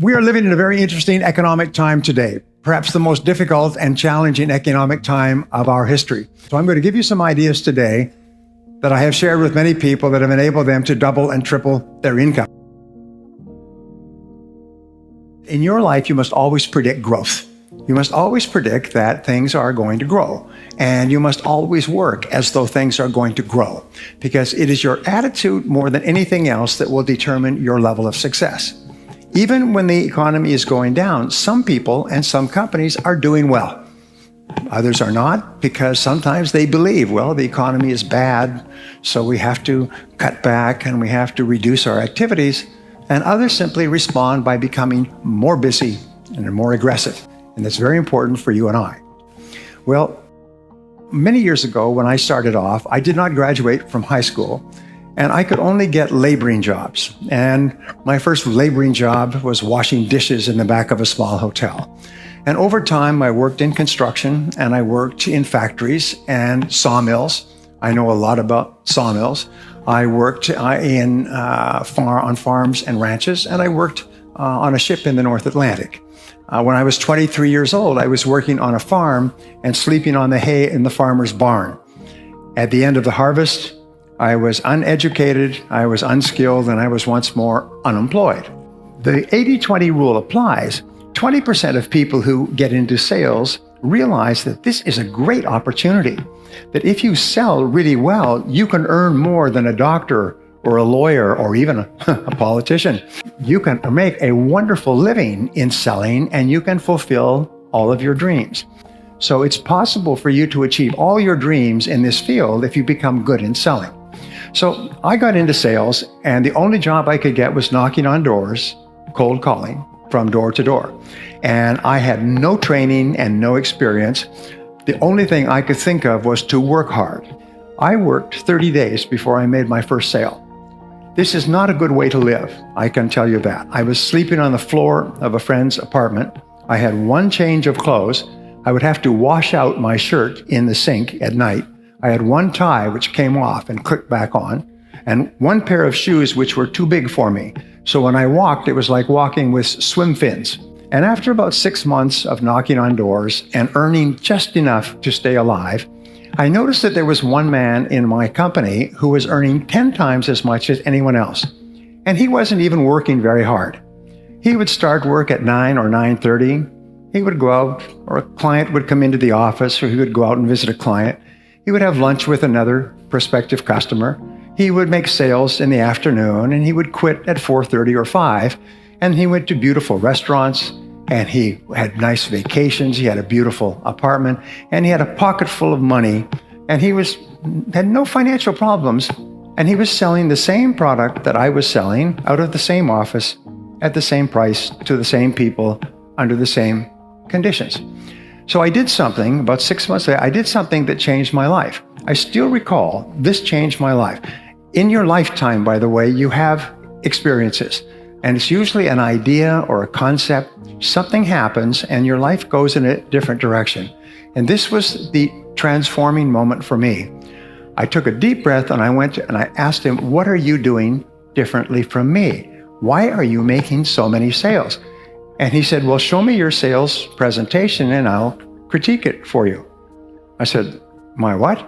We are living in a very interesting economic time today, perhaps the most difficult and challenging economic time of our history. So I'm going to give you some ideas today that I have shared with many people that have enabled them to double and triple their income. In your life, you must always predict growth. You must always predict that things are going to grow. And you must always work as though things are going to grow, because it is your attitude more than anything else that will determine your level of success. Even when the economy is going down, some people and some companies are doing well. Others are not, because sometimes they believe, well, the economy is bad, so we have to cut back and we have to reduce our activities. And others simply respond by becoming more busy and more aggressive. And that's very important for you and I. Well, many years ago when I started off, I did not graduate from high school, and I could only get laboring jobs. And my first laboring job was washing dishes in the back of a small hotel. And over time, I worked in construction, and I worked in factories and sawmills. I know a lot about sawmills. I worked on farms and ranches, and I worked on a ship in the North Atlantic. When I was 23 years old, I was working on a farm and sleeping on the hay in the farmer's barn. At the end of the harvest, I was uneducated, I was unskilled, and I was once more unemployed. The 80-20 rule applies. 20% of people who get into sales realize that this is a great opportunity, that if you sell really well, you can earn more than a doctor or a lawyer or even a politician. You can make a wonderful living in selling, and you can fulfill all of your dreams. So it's possible for you to achieve all your dreams in this field if you become good in selling. So I got into sales, and the only job I could get was knocking on doors, cold calling from door to door. And I had no training and no experience. The only thing I could think of was to work hard. I worked 30 days before I made my first sale. This is not a good way to live, I can tell you that. I was sleeping on the floor of a friend's apartment. I had one change of clothes. I would have to wash out my shirt in the sink at night. I had one tie which came off and clicked back on, and one pair of shoes which were too big for me. So when I walked, it was like walking with swim fins. And after about 6 months of knocking on doors and earning just enough to stay alive, I noticed that there was one man in my company who was earning 10 times as much as anyone else. And he wasn't even working very hard. He would start work at 9 or 9:30. He would go out, or a client would come into the office, or he would go out and visit a client. He would have lunch with another prospective customer. He would make sales in the afternoon, and he would quit at 4:30 or 5. And he went to beautiful restaurants, and he had nice vacations. He had a beautiful apartment, and he had a pocket full of money, and he had no financial problems. And he was selling the same product that I was selling out of the same office at the same price to the same people under the same conditions. So I did something about 6 months later. I did something that changed my life. I still recall this changed my life. In your lifetime, by the way, you have experiences, and it's usually an idea or a concept. Something happens and your life goes in a different direction. And this was the transforming moment for me. I took a deep breath and I went and I asked him, what are you doing differently from me? Why are you making so many sales? And he said, well, show me your sales presentation and I'll critique it for you. I said, my what?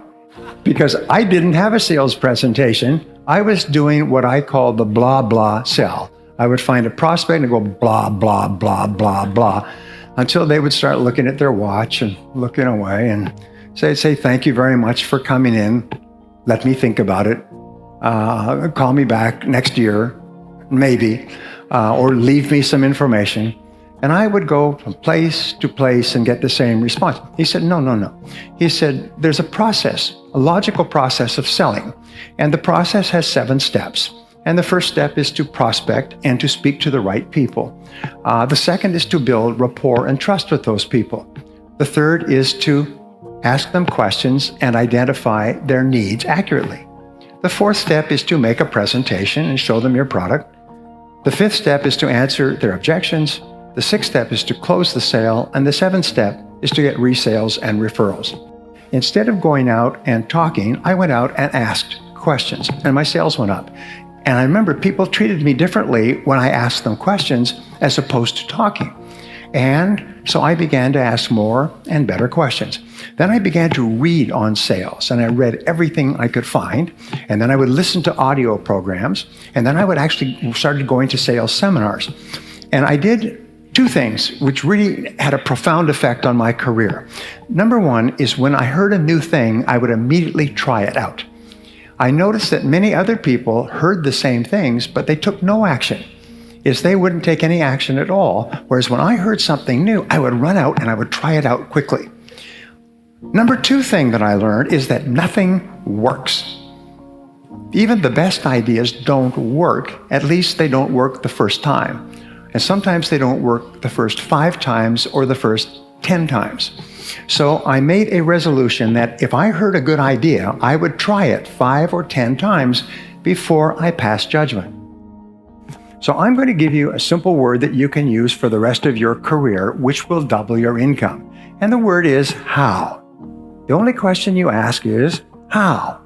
Because I didn't have a sales presentation. I was doing what I call the blah, blah sell. I would find a prospect and go blah, blah, blah, blah, blah, until they would start looking at their watch and looking away and say, thank you very much for coming in. Let me think about it. Call me back next year, maybe, or leave me some information. And I would go from place to place and get the same response. He said, no. He said, there's a process, a logical process of selling. And the process has 7 steps. And the first step is to prospect and to speak to the right people. The second is to build rapport and trust with those people. The third is to ask them questions and identify their needs accurately. The fourth step is to make a presentation and show them your product. The fifth step is to answer their objections. The sixth step is to close the sale. And the seventh step is to get resales and referrals. Instead of going out and talking, I went out and asked questions, and my sales went up. And I remember people treated me differently when I asked them questions as opposed to talking. And so I began to ask more and better questions. Then I began to read on sales, and I read everything I could find. And then I would listen to audio programs, and then I would actually started going to sales seminars. And I did two things which really had a profound effect on my career. Number one is when I heard a new thing, I would immediately try it out. I noticed that many other people heard the same things, but they took no action. They wouldn't take any action at all. Whereas when I heard something new, I would run out and I would try it out quickly. Number two thing that I learned is that nothing works. Even the best ideas don't work. At least they don't work the first time. And sometimes they don't work the first 5 times or the first 10 times. So I made a resolution that if I heard a good idea, I would try it 5 or 10 times before I passed judgment. So I'm going to give you a simple word that you can use for the rest of your career, which will double your income. And the word is how. The only question you ask is how.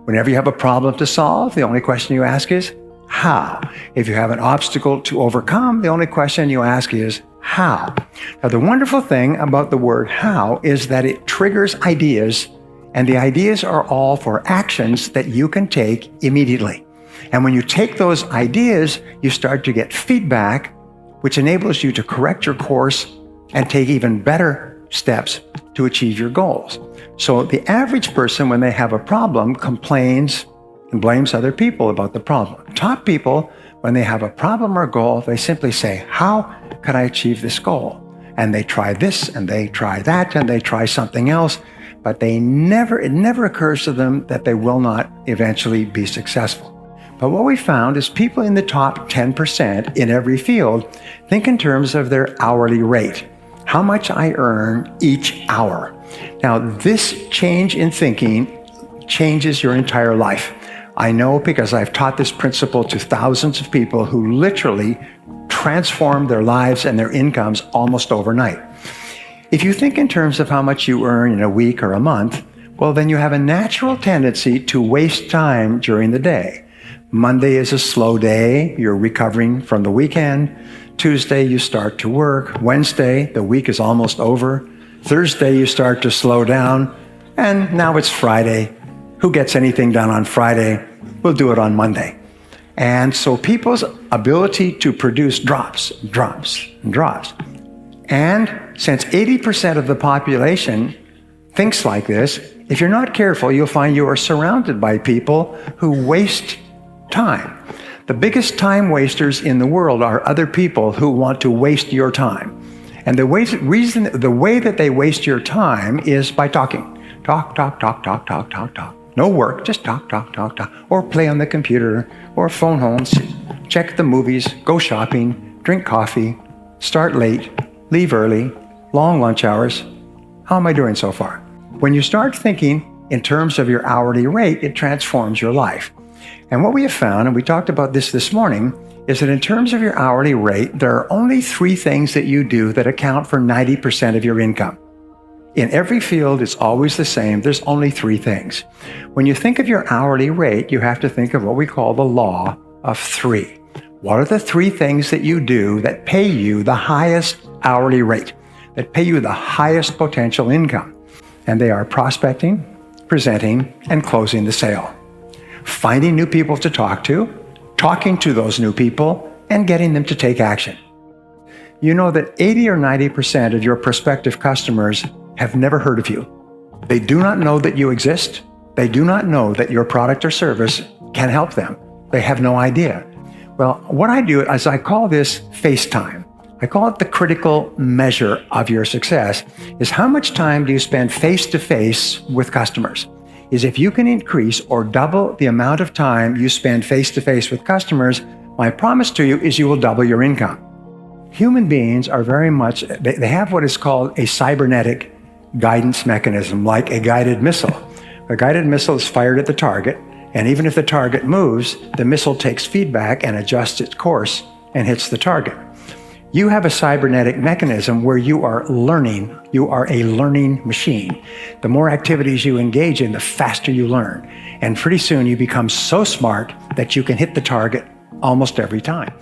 Whenever you have a problem to solve, the only question you ask is how. If you have an obstacle to overcome, the only question you ask is how. Now, the wonderful thing about the word how is that it triggers ideas, and the ideas are all for actions that you can take immediately. And when you take those ideas, you start to get feedback, which enables you to correct your course and take even better steps to achieve your goals. So the average person, when they have a problem, complains and blames other people about the problem. Top people, when they have a problem or goal, they simply say, how can I achieve this goal? And they try this and they try that and they try something else, but it never occurs to them that they will not eventually be successful. But what we found is people in the top 10% in every field think in terms of their hourly rate, how much I earn each hour. Now, this change in thinking changes your entire life. I know because I've taught this principle to thousands of people who literally transformed their lives and their incomes almost overnight. If you think in terms of how much you earn in a week or a month, well, then you have a natural tendency to waste time during the day. Monday is a slow day. You're recovering from the weekend. Tuesday, you start to work. Wednesday, the week is almost over. Thursday, you start to slow down. And now it's Friday. Who gets anything done on Friday? We'll do it on Monday. And so people's ability to produce drops. And since 80% of the population thinks like this, if you're not careful, you'll find you are surrounded by people who waste time. The biggest time wasters in the world are other people who want to waste your time. And the way that they waste your time is by talking. Talk. No work, just talk. Or play on the computer, or phone home, check the movies, go shopping, drink coffee, start late, leave early, long lunch hours. How am I doing so far? When you start thinking in terms of your hourly rate, it transforms your life. And what we have found, and we talked about this morning, is that in terms of your hourly rate, there are only 3 things that you do that account for 90% of your income. In every field, it's always the same. There's only 3 things. When you think of your hourly rate, you have to think of what we call the law of 3. What are the 3 things that you do that pay you the highest hourly rate, that pay you the highest potential income? And they are prospecting, presenting, and closing the sale. Finding new people to talk to, talking to those new people, and getting them to take action. You know that 80 or 90% of your prospective customers have never heard of you. They do not know that you exist. They do not know that your product or service can help them. They have no idea. Well, what I do is I call this face time. I call it the critical measure of your success, is how much time do you spend face-to-face with customers? Is if you can increase or double the amount of time you spend face-to-face with customers, my promise to you is you will double your income. Human beings are very much, they have what is called a cybernetic guidance mechanism, like a guided missile. A guided missile is fired at the target, and even if the target moves, the missile takes feedback and adjusts its course and hits the target. You have a cybernetic mechanism where you are learning. You are a learning machine. The more activities you engage in, the faster you learn. And pretty soon you become so smart that you can hit the target almost every time.